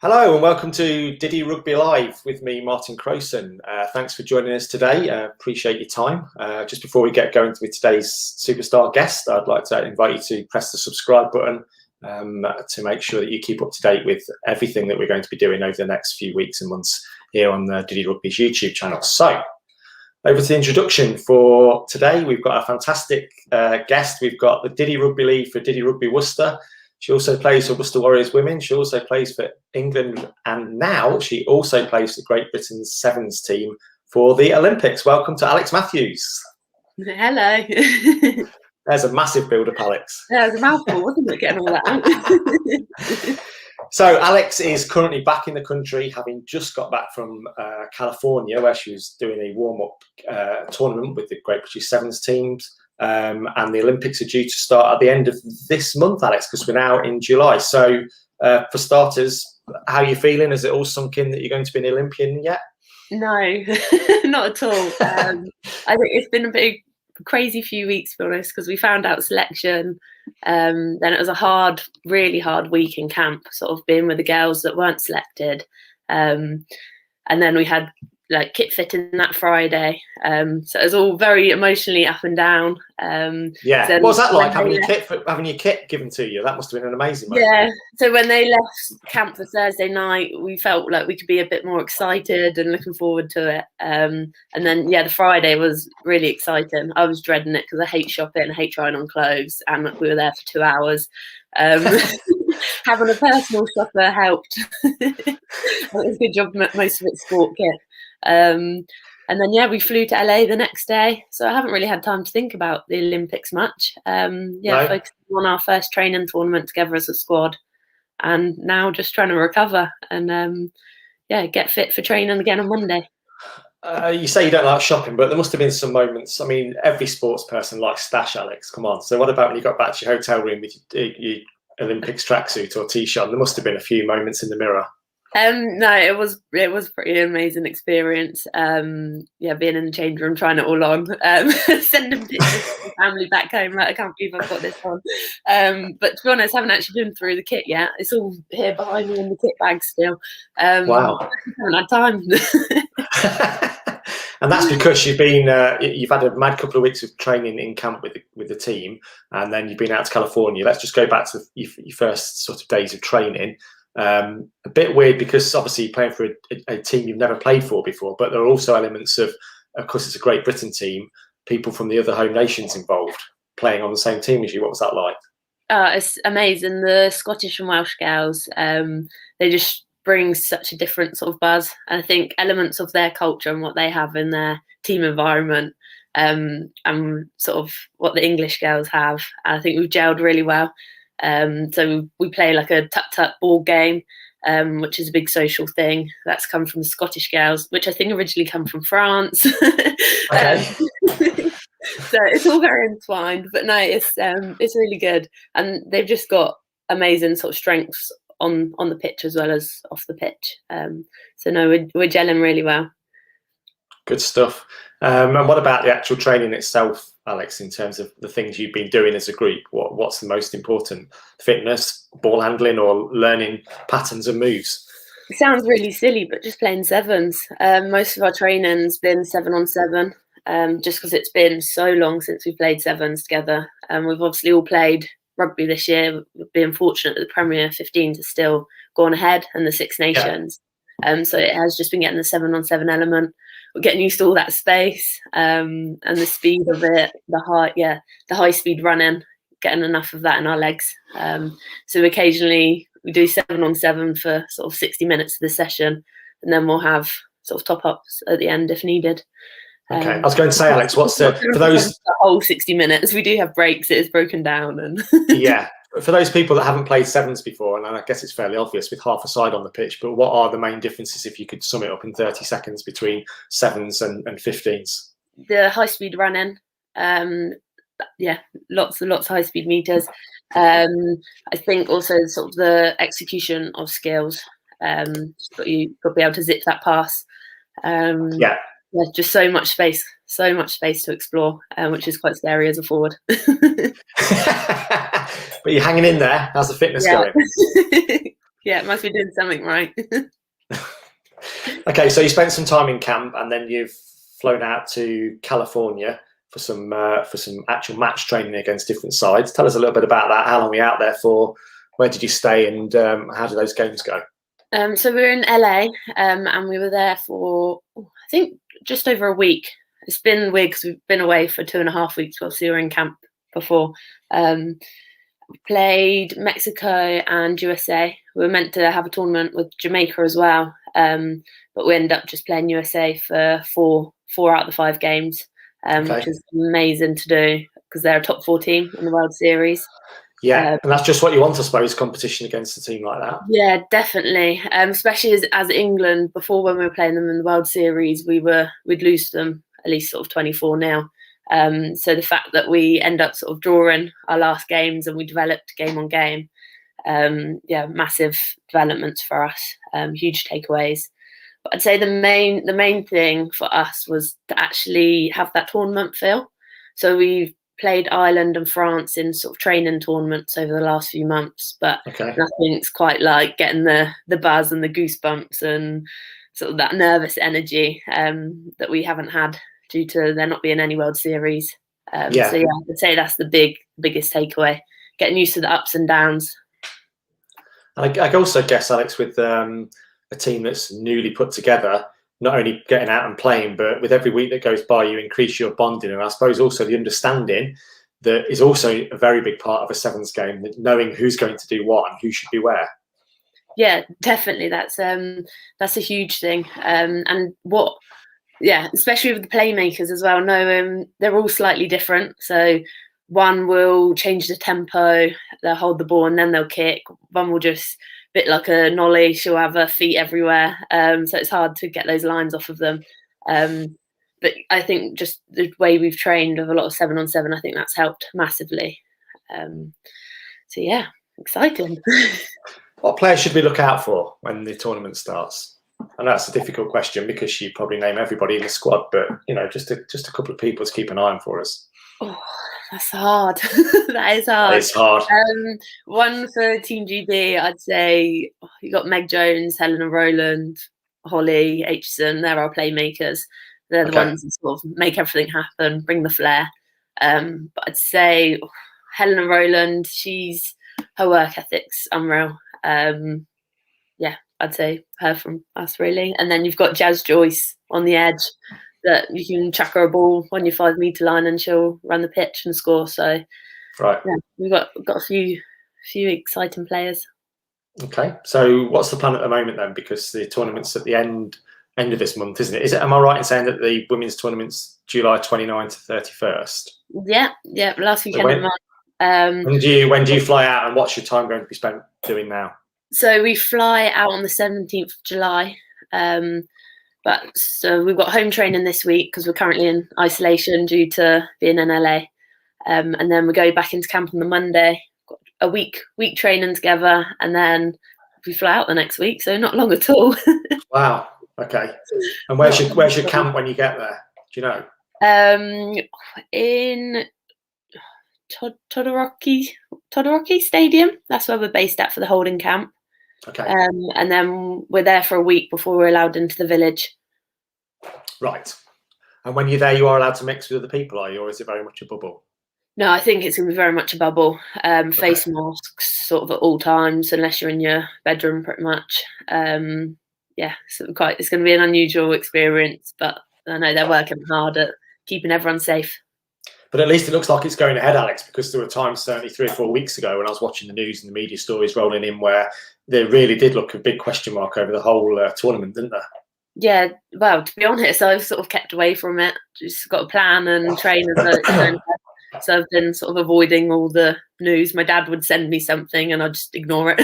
Hello and welcome to Diddy Rugby Live with me, Martin Crowson. Thanks for joining us today. Appreciate your time. Just before we get going with today's superstar guest, I'd like to invite you to press the subscribe button to make sure that you keep up to date with everything that we're going to be doing over the next few weeks and months here on the Diddy Rugby's YouTube channel. So, over to the introduction for today. We've got a fantastic guest. We've got the Diddy Rugby League for Diddy Rugby Worcester. She also plays for Worcester Warriors Women. She also plays for England. And now she also plays for Great Britain's Sevens team for the Olympics. Welcome to Alex Matthews. Hello. There's a massive build-up, Alex. Yeah, it was a mouthful, wasn't it, getting all that? So Alex is currently back in the country, having just got back from California, where she was doing a warm-up tournament with the Great British Sevens teams. And the Olympics are due to start at the end of this month, Alex, because we're now in July. So for starters, how are you feeling? Has it all sunk in that you're going to be an Olympian yet? No, not at all. I think it's been a big, crazy few weeks, to be honest, because we found out selection. Then it was a really hard week in camp, sort of being with the girls that weren't selected. And then we had kit fitting that Friday. So it was all very emotionally up and down. What was that like, having your kit given to you? That must have been an amazing moment. Yeah. So when they left camp for Thursday night, we felt like we could be a bit more excited and looking forward to it. And then, the Friday was really exciting. I was dreading it because I hate shopping, I hate trying on clothes, and we were there for 2 hours. Having a personal shopper helped. It was a good job, most of it's sport kit. And then we flew to LA the next day, so I haven't really had time to think about the Olympics much. Focusing on our first training tournament together as a squad, and now just trying to recover and get fit for training again on Monday. You say you don't like shopping, but there must have been some moments. I mean, every sports person likes stash, Alex. Come on. So what about when you got back to your hotel room with your Olympics tracksuit or t-shirt? There must have been a few moments in the mirror. No, it was pretty amazing experience. Being in the change room, trying it all on, sending pictures to the family back home. I can't believe I've got this on. But to be honest, I haven't actually been through the kit yet. It's all here behind me in the kit bag still. Wow. I haven't had time. And that's because you've had a mad couple of weeks of training in camp with the team, and then you've been out to California. Let's just go back to your first sort of days of training. A bit weird because obviously you're playing for a team you've never played for before, but there are also elements of course, it's a Great Britain team, people from the other home nations involved playing on the same team as you. What was that like? It's amazing. The Scottish and Welsh girls, they just bring such a different sort of buzz. I think elements of their culture and what they have in their team environment, and sort of what the English girls have, I think we've gelled really well. So we play like a tut-tut ball game, which is a big social thing that's come from the Scottish girls, which I think originally come from France. Okay. So it's all very entwined, but no, it's really good, and they've just got amazing sort of strengths on the pitch as well as off the pitch. So no, we're gelling really well. Good stuff. And what about the actual training itself, Alex, in terms of the things you've been doing as a group? What's the most important? Fitness, ball handling, or learning patterns and moves? It sounds really silly, but just playing sevens. Most of our training's been 7-on-7, just because it's been so long since we played sevens together. We've obviously all played rugby this year. We've been fortunate that the Premier 15s are still gone ahead and the Six Nations. Yeah. So it has just been getting the 7-on-7 element. We're getting used to all that space and the speed of it, the high speed running, getting enough of that in our legs. So occasionally we do 7-on-7 for sort of 60 minutes of the session, and then we'll have sort of top ups at the end if needed. Okay, I was going to say, Alex, what's for those the whole 60 minutes? We do have breaks. It is broken down, and yeah. For those people that haven't played sevens before, and I guess it's fairly obvious with half a side on the pitch, but what are the main differences, if you could sum it up in 30 seconds, between sevens and 15s? The high speed running, lots and lots of high speed meters. I think also sort of the execution of skills. You've got to be able to zip that pass. Just so much space to explore, which is quite scary as a forward. But you're hanging in there. How's the fitness going? Yeah, must be doing something right. Okay, so you spent some time in camp, and then you've flown out to California for some actual match training against different sides. Tell us a little bit about that. How long were you out there for? Where did you stay, and how did those games go? So we were in LA, and we were there for I think just over a week. It's been weird because we've been away for 2.5 weeks whilst we were in camp before. We played Mexico and USA. We were meant to have a tournament with Jamaica as well, but we ended up just playing USA for four out of the 5 games, which is amazing to do because they're a top 4 team in the World Series. Yeah, and that's just what you want, I suppose, competition against a team like that. Yeah, definitely. Especially as England, before when we were playing them in the World Series, we'd lose them at least sort of 24-0. So the fact that we end up sort of drawing our last games and we developed game on game, massive developments for us, huge takeaways. But I'd say the main thing for us was to actually have that tournament feel. So we've played Ireland and France in sort of training tournaments over the last few months, but nothing's quite like getting the buzz and the goosebumps and sort of that nervous energy that we haven't had due to there not being any World Series. So yeah, I'd say that's the biggest takeaway, getting used to the ups and downs. I also guess, Alex, with a team that's newly put together, not only getting out and playing, but with every week that goes by, you increase your bonding. And I suppose also the understanding that is also a very big part of a sevens game, knowing who's going to do what and who should be where. Yeah, definitely. That's a huge thing. Especially with the playmakers as well. No, they're all slightly different. So one will change the tempo, they'll hold the ball and then they'll kick. One will just, bit like a nollie, she'll have her feet everywhere. So it's hard to get those lines off of them. But I think just the way we've trained with a lot of 7-on-7, I think that's helped massively. So yeah, exciting. What players should we look out for when the tournament starts? I know that's a difficult question because you probably name everybody in the squad, but just a couple of people to keep an eye on for us. Oh, that's hard. That is hard. It's hard. One for Team GB, I'd say you got Meg Jones, Helena Rowland, Holly Aitchison. They're our playmakers. They're the ones that sort of make everything happen, bring the flair. But I'd say Helena Rowland, her work ethic's unreal. I'd say her from us really. And then you've got Jazz Joyce on the edge that you can chuck her a ball on your 5-meter line and she'll run the pitch and score. So we've got a few exciting players. Okay, so what's the plan at the moment then? Because the tournament's at the end of this month, isn't it? Am I right in saying that the women's tournament's July 29th to 31st? Yeah, last weekend of March. When do you fly out, and what's your time going to be spent doing now? So we fly out on the 17th of July. So we've got home training this week because we're currently in isolation due to being in LA. And then we go back into camp on the Monday, got a week training together, and then we fly out the next week. So not long at all. Wow. Okay. And where's your camp when you get there? Do you know? In Todoroki Stadium. That's where we're based at for the holding camp. Okay. And then we're there for a week before we're allowed into the village. Right. And when you're there, you are allowed to mix with other people, are you, or is it very much a bubble? No, I think it's going to be very much a bubble. Face masks sort of at all times, unless you're in your bedroom, pretty much. So it's going to be an unusual experience, but I know they're working hard at keeping everyone safe. But at least it looks like it's going ahead, Alex, because there were times certainly 3 or 4 weeks ago when I was watching the news and the media stories rolling in where there really did look a big question mark over the whole tournament, didn't there? Yeah, well, to be honest, I've sort of kept away from it. Just got a plan and train so I've been sort of avoiding all the news. My dad would send me something and I'd just ignore it.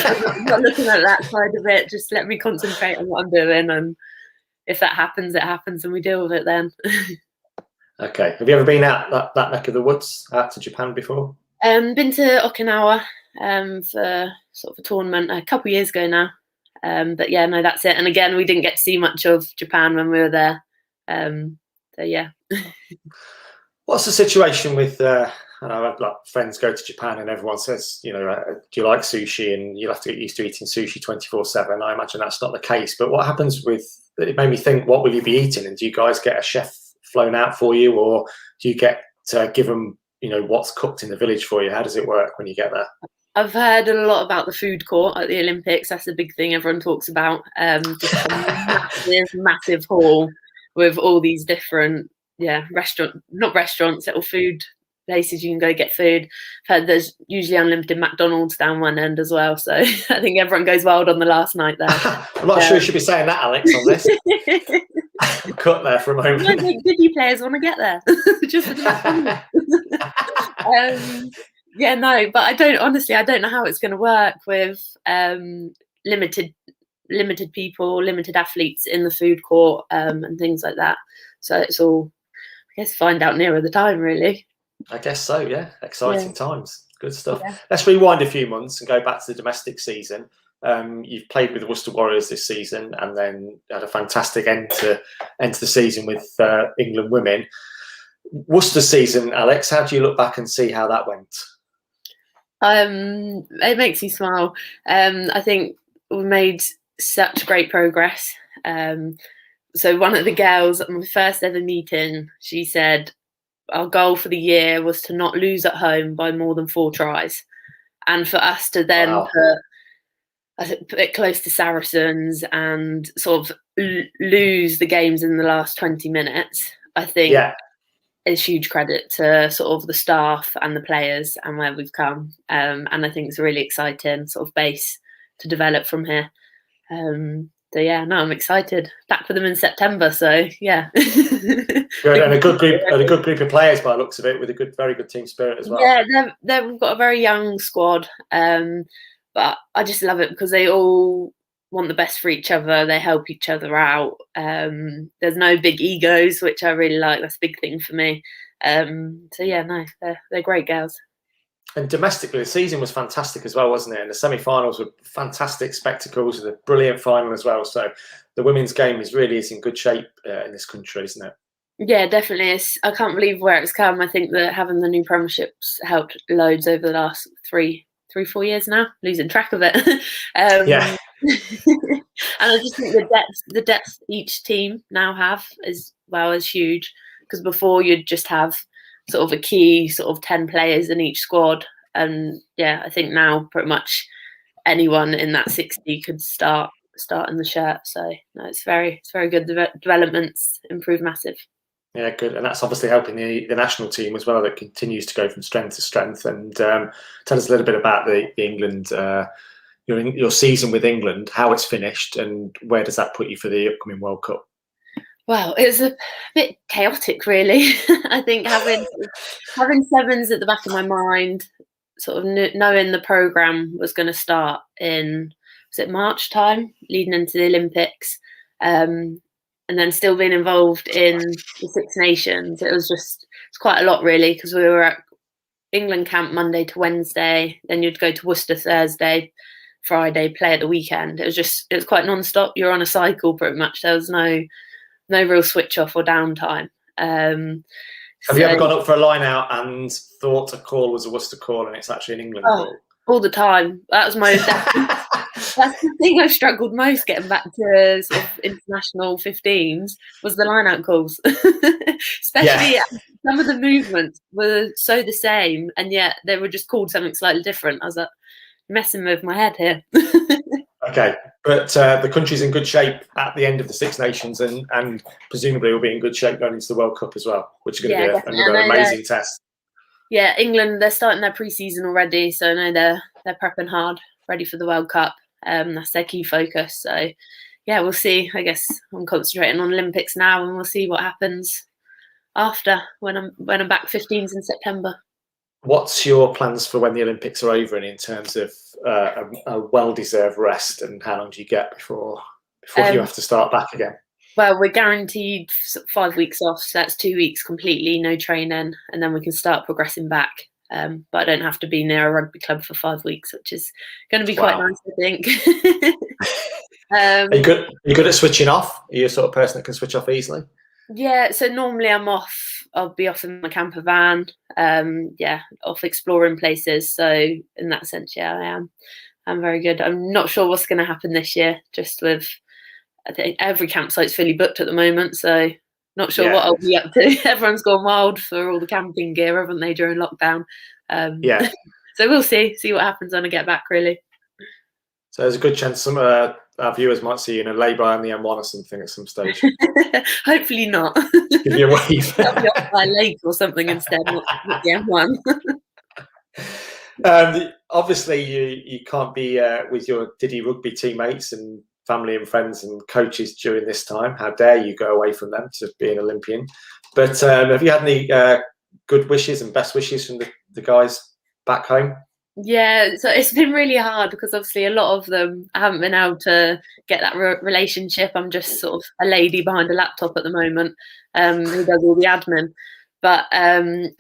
I'm not looking at that side of it. Just let me concentrate on what I'm doing, and if that happens, it happens, and we deal with it then. Okay. Have you ever been out that neck of the woods, out to Japan before? Been to Okinawa for sort of a tournament a couple of years ago now. But yeah, no, that's it. And again, we didn't get to see much of Japan when we were there. So yeah. What's the situation with, I And I've had like friends go to Japan, and everyone says, do you like sushi? And you'll have to get used to eating sushi 24/7. I imagine that's not the case. But what happens it made me think, what will you be eating? And do you guys get a chef flown out for you, or do you get to give them, what's cooked in the village for you? How does it work when you get there? I've heard a lot about the food court at the Olympics. That's the big thing everyone talks about. Just a massive hall with all these different, not restaurants, little food places you can go get food. I've heard there's usually unlimited McDonald's down one end as well. So I think everyone goes wild on the last night there. I'm not sure you should be saying that, Alex, on this. Cut there for a moment. I think Digi players want to get there. Just but I don't know how it's going to work with limited people, limited athletes in the food court, and things like that. So it's all, I guess, find out nearer the time, really. I guess so, yeah. Exciting times. Good stuff. Yeah. Let's rewind a few months and go back to the domestic season. You've played with the Worcester Warriors this season, and then had a fantastic end to the season with England women. Worcester season, Alex, how do you look back and see how that went? It makes me smile. I think we made such great progress. So one of the girls at my first ever meeting, she said our goal for the year was to not lose at home by more than 4 tries, and for us to then put it close to Saracens and sort of lose the games in the last 20 minutes. I think is huge credit to sort of the staff and the players and where we've come. And I think it's a really exciting sort of base to develop from here. I'm excited. Back for them in September, so yeah. Good, and a good group of players by the looks of it, with a very good team spirit as well. Yeah, we've got a very young squad, but I just love it because they all want the best for each other. They help each other out. There's no big egos, which I really like. That's a big thing for me. They're great girls. And domestically, the season was fantastic as well, wasn't it? And the semi-finals were fantastic spectacles, with a brilliant final as well. So the women's game is in good shape in this country, isn't it? Yeah, definitely. I can't believe where it's come. I think that having the new premierships helped loads over the last 3-4 years now. Losing track of it. And I just think the depth each team now have as well is huge, because before you'd just have sort of a key sort of 10 players in each squad, and I think now pretty much anyone in that 60 could start in the shirt. So no, it's very good. The developments improved massive. Yeah, good, and that's obviously helping the national team as well, that continues to go from strength to strength. And tell us a little bit about the England, your season with England, how it's finished, and where does that put you for the upcoming World Cup? Well, it was a bit chaotic, really. I think having sevens at the back of my mind, sort of knowing the programme was going to start in, was it March time, leading into the Olympics, and then still being involved in the Six Nations. It's quite a lot, really, because we were at England camp Monday to Wednesday, then you'd go to Worcester Thursday, Friday, play at the weekend. It was quite non-stop. You're on a cycle pretty much. There was no real switch off or downtime. Have you ever gone up for a line out and thought a call was a Worcester call and it's actually an England call? All the time. That was that's the thing I struggled most getting back to sort of international 15s, was the line out calls. Especially some of the movements were so the same, and yet they were just called something slightly different. I was like, messing with my head here. Okay, but the country's in good shape at the end of the Six Nations, and presumably will be in good shape going into the World Cup as well, which is going to be another amazing test. Yeah, England, they're starting their pre-season already, so I know they're prepping hard, ready for the World Cup. That's their key focus. So yeah, we'll see. I guess I'm concentrating on Olympics now, and we'll see what happens after when I'm back 15s in September. What's your plans for when the Olympics are over, and in terms of a well-deserved rest, and how long do you get before you have to start back again? Well, we're guaranteed 5 weeks off, so that's 2 weeks completely, no training, and then we can start progressing back. But I don't have to be near a rugby club for 5 weeks, which is going to be quite nice, I think. Are you good at switching off? Are you a sort of person that can switch off easily? Yeah, so normally I'll be off in my camper van, off exploring places. So in that sense, yeah, I'm very good. I'm not sure what's going to happen this year, just with, I think every campsite's fully booked at the moment, so not sure what Yeah, I'll be up to. Everyone's gone wild for all the camping gear, haven't they, during lockdown? yeah. So we'll see what happens when I get back, really. So there's a good chance some our viewers might see you in a lay-by on the M1 or something at some stage. Hopefully not. Give you a wave. I'll be off by a lake or something instead, not the M1. Obviously, you can't be with your Diddy Rugby teammates and family and friends and coaches during this time. How dare you go away from them to be an Olympian? But have you had any good wishes and best wishes from the guys back home? Yeah, so it's been really hard because obviously a lot of them I haven't been able to get that relationship. I'm just sort of a lady behind a laptop at the moment who does all the admin. But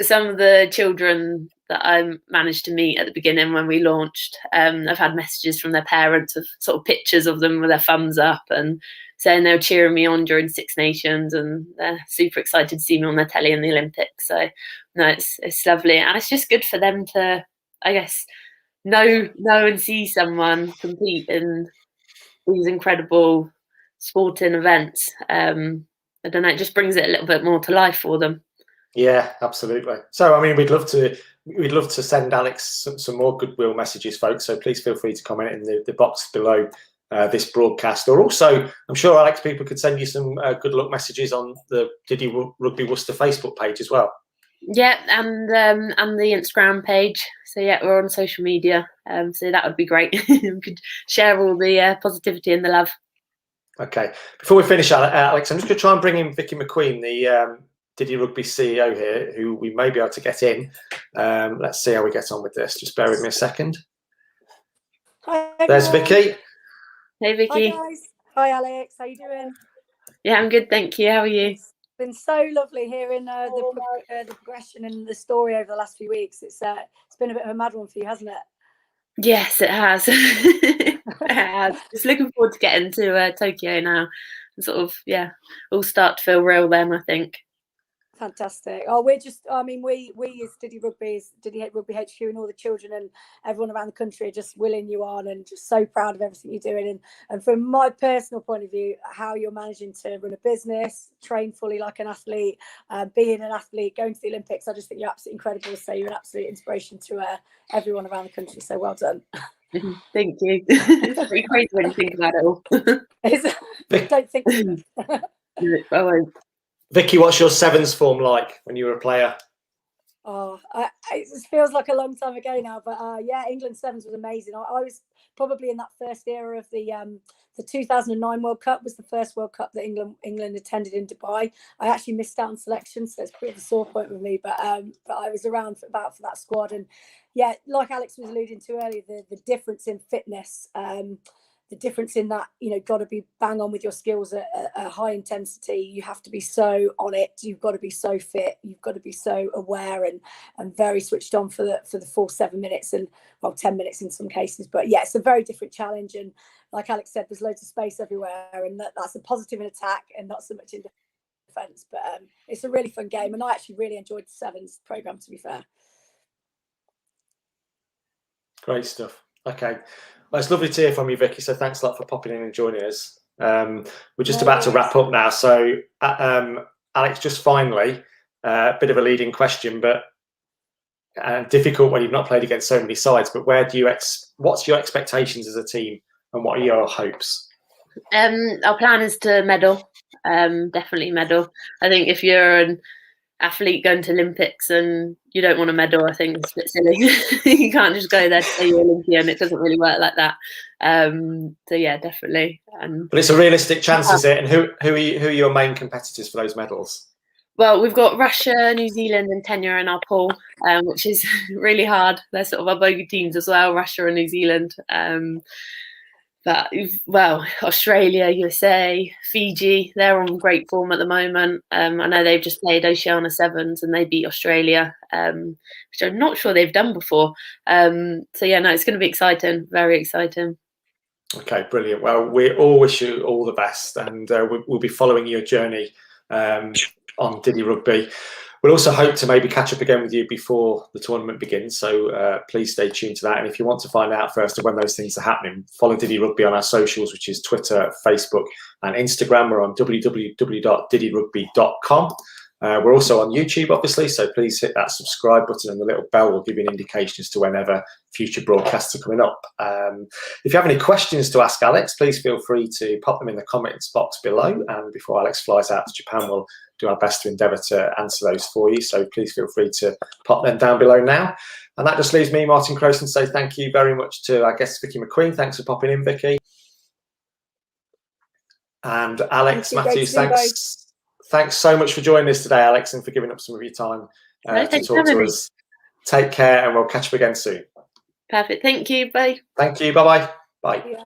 some of the children that I managed to meet at the beginning when we launched, I've had messages from their parents of sort of pictures of them with their thumbs up and saying they were cheering me on during Six Nations, and they're super excited to see me on their telly in the Olympics. So no, it's lovely, and it's just good for them to, I guess, know and see someone compete in these incredible sporting events. I don't know, it just brings it a little bit more to life for them. Yeah, absolutely. So, I mean, we'd love to send Alex some more goodwill messages, folks. So please feel free to comment in the box below this broadcast, or also, I'm sure Alex, people could send you some good luck messages on the Diddy Rugby Worcester Facebook page as well. Yeah, and the Instagram page. So yeah, we're on social media. So that would be great. We could share all the positivity and the love. Okay. Before we finish, Alex, I'm just going to try and bring in Vicky McQueen, the Diddy Rugby CEO here, who we may be able to get in. Let's see how we get on with this. Just bear with me a second. Hi, there's Vicky. Hey, Vicky. Hi, guys. Hi, Alex. How you doing? Yeah, I'm good, thank you. How are you? It's been so lovely hearing the progression and the story over the last few weeks. It's been a bit of a mad one for you, hasn't it? Yes, it has. It has. Just looking forward to getting to Tokyo now. Sort of, yeah, all start to feel real then, I think. Fantastic. Oh, we as Diddy Rugby HQ, and all the children and everyone around the country are just willing you on and just so proud of everything you're doing. And from my personal point of view, how you're managing to run a business, train fully like an athlete, being an athlete, going to the Olympics, I just think you're absolutely incredible. So you're an absolute inspiration to everyone around the country. So well done. Thank you. It's pretty crazy when you think about it all. Don't think too much. I won't. Vicky, what's your sevens form like when you were a player? Oh, it feels like a long time ago now, but yeah, England sevens was amazing. I was probably in that first era of the 2009 World Cup was the first World Cup that England attended in Dubai. I actually missed out on selection, so it's a bit of a sore point with me. But I was around for that squad, and yeah, like Alex was alluding to earlier, the difference in fitness. The difference in that, got to be bang on with your skills at a high intensity. You have to be so on it. You've got to be so fit. You've got to be so aware and very switched on for the full 7 minutes and 10 minutes in some cases. But yeah, it's a very different challenge. And like Alex said, there's loads of space everywhere, and that's a positive in attack and not so much in defence. But it's a really fun game, and I actually really enjoyed the sevens programme, to be fair. Great stuff. Okay. Well, it's lovely to hear from you, Vicky. So thanks a lot for popping in and joining us. We're just about to wrap up now. So, Alex, just finally, a bit of a leading question, but difficult when you've not played against so many sides. But what's your expectations as a team, and what are your hopes? Our plan is to medal. Definitely medal. I think if you're an athlete going to Olympics and you don't want a medal, I think it's a bit silly. You can't just go there to say you're Olympian. It doesn't really work like that. So yeah, definitely. But it's a realistic chance, is it? And who are your main competitors for those medals? Well, we've got Russia, New Zealand, and Kenya in our pool, which is really hard. They're sort of our bogey teams as well, Russia and New Zealand. But, well, Australia, USA, Fiji, they're on great form at the moment. I know they've just played Oceania Sevens and they beat Australia, which I'm not sure they've done before. So, yeah, no, it's going to be exciting, very exciting. Okay, brilliant. Well, we all wish you all the best, and we'll be following your journey on Diddy Rugby. We'll also hope to maybe catch up again with you before the tournament begins, so please stay tuned to that. And if you want to find out first of when those things are happening, follow Diddy Rugby on our socials, which is Twitter, Facebook and Instagram. We're on www.diddyrugby.com. We're also on YouTube, obviously, so please hit that subscribe button, and the little bell will give you an indication as to whenever future broadcasts are coming up. If you have any questions to ask Alex, please feel free to pop them in the comments box below, and before Alex flies out to Japan, we'll do our best to endeavour to answer those for you, so please feel free to pop them down below now. And that just leaves me, Martin Crowson, to say thank you very much to our guest Vicky McQueen. Thanks for popping in, Vicky. And Alex Matthews, thanks so much for joining us today, Alex, and for giving up some of your time to talk to us. Take care, and we'll catch up again soon. Perfect. Thank you. Bye. Thank you. Bye-bye. Bye.